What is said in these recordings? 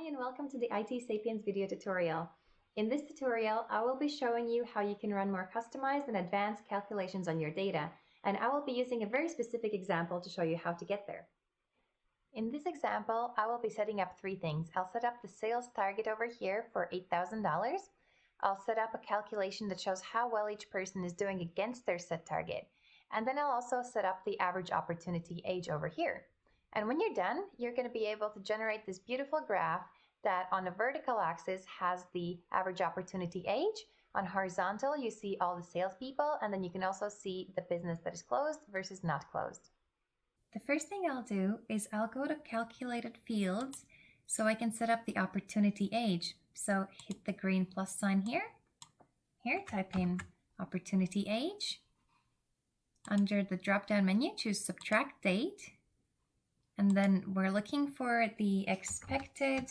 and welcome to the IT Sapiens video tutorial. In this tutorial, I will be showing you how you can run more customized and advanced calculations on your data, and I will be using a very specific example to show you how to get there. In this example, I will be setting up three things. I'll set up the sales target over here for $8,000. I'll set up a calculation that shows how well each person is doing against their set target. And then I'll also set up the average opportunity age over here. And when you're done, you're going to be able to generate this beautiful graph that on the vertical axis has the average opportunity age. On horizontal, you see all the salespeople, and then you can also see the business that is closed versus not closed. The first thing I'll do is I'll go to calculated fields so I can set up the opportunity age. So hit the green plus sign here. Here, type in opportunity age. Under the drop-down menu, choose subtract date. And then we're looking for the expected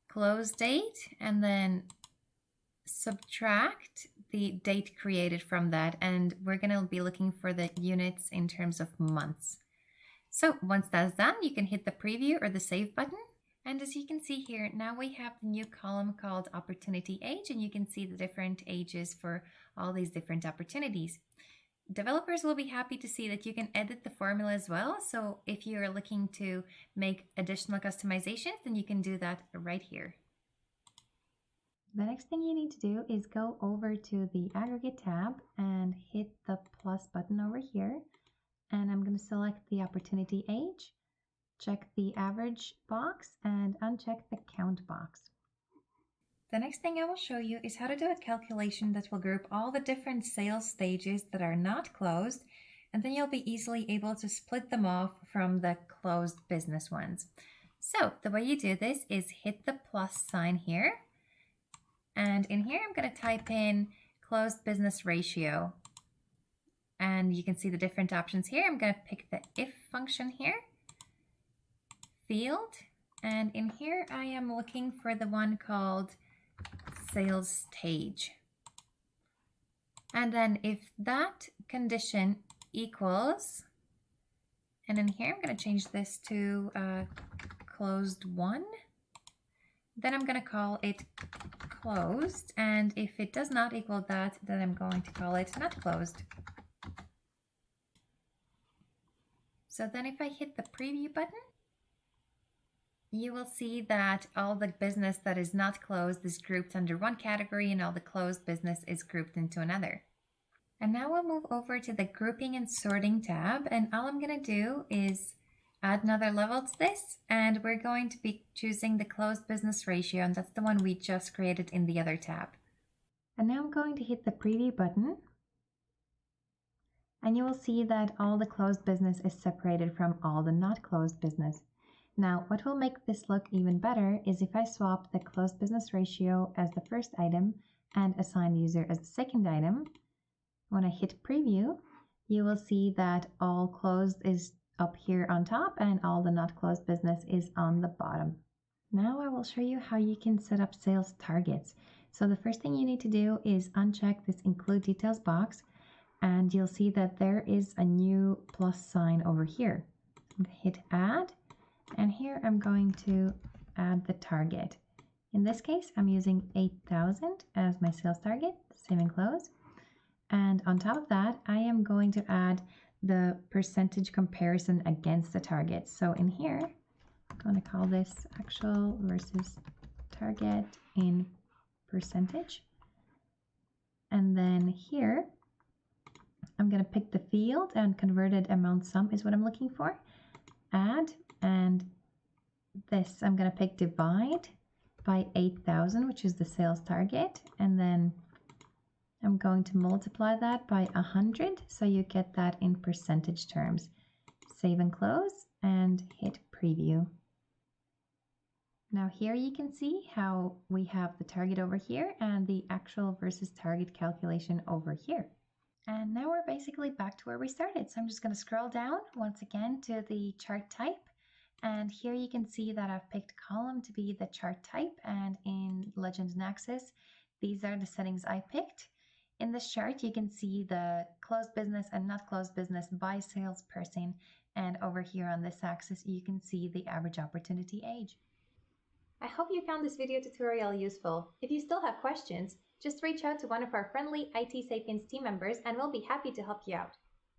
close date and then subtract the date created from that. And we're going to be looking for the units in terms of months. So once that's done, you can hit the preview or the save button. And as you can see here, now we have the new column called opportunity age, and you can see the different ages for all these different opportunities. Developers will be happy to see that you can edit the formula as well. So if you're looking to make additional customizations, then you can do that right here. The next thing you need to do is go over to the aggregate tab and hit the plus button over here. And I'm going to select the opportunity age, check the average box, and uncheck the count box. The next thing I will show you is how to do a calculation that will group all the different sales stages that are not closed, and then you'll be easily able to split them off from the closed business ones. So the way you do this is hit the plus sign here, and in here I'm going to type in closed business ratio, and you can see the different options here. I'm going to pick the if function here, field, and in here I am looking for the one called sales stage. And then if that condition equals, and in here I'm going to change this to closed one, then I'm going to call it closed, and if it does not equal that, then I'm going to call it not closed. So then if I hit the preview button, you will see that all the business that is not closed is grouped under one category and all the closed business is grouped into another. And now we'll move over to the grouping and sorting tab, and all I'm going to do is add another level to this, and we're going to be choosing the closed business ratio, and that's the one we just created in the other tab. And now I'm going to hit the preview button, and you will see that all the closed business is separated from all the not closed business. Now, what will make this look even better is if I swap the closed business ratio as the first item and assign user as the second item. When I hit preview, you will see that all closed is up here on top and all the not closed business is on the bottom. Now I will show you how you can set up sales targets. So the first thing you need to do is uncheck this include details box, and you'll see that there is a new plus sign over here. I'm going to hit add. And here I'm going to add the target. In this case, I'm using 8,000 as my sales target, save and close. And on top of that, I am going to add the percentage comparison against the target. So in here, I'm going to call this actual versus target in percentage. And then here, I'm going to pick the field, and converted amount sum is what I'm looking for. Add. And this, I'm going to pick divide by 8,000, which is the sales target. And then I'm going to multiply that by 100, so you get that in percentage terms. Save and close and hit preview. Now here you can see how we have the target over here and the actual versus target calculation over here. And now we're basically back to where we started. So I'm just going to scroll down once again to the chart type. And here you can see that I've picked column to be the chart type, and in Legend and Axis, these are the settings I picked. In this chart, you can see the closed business and not closed business by salesperson, and over here on this axis, you can see the average opportunity age. I hope you found this video tutorial useful. If you still have questions, just reach out to one of our friendly IT Sapiens team members and we'll be happy to help you out.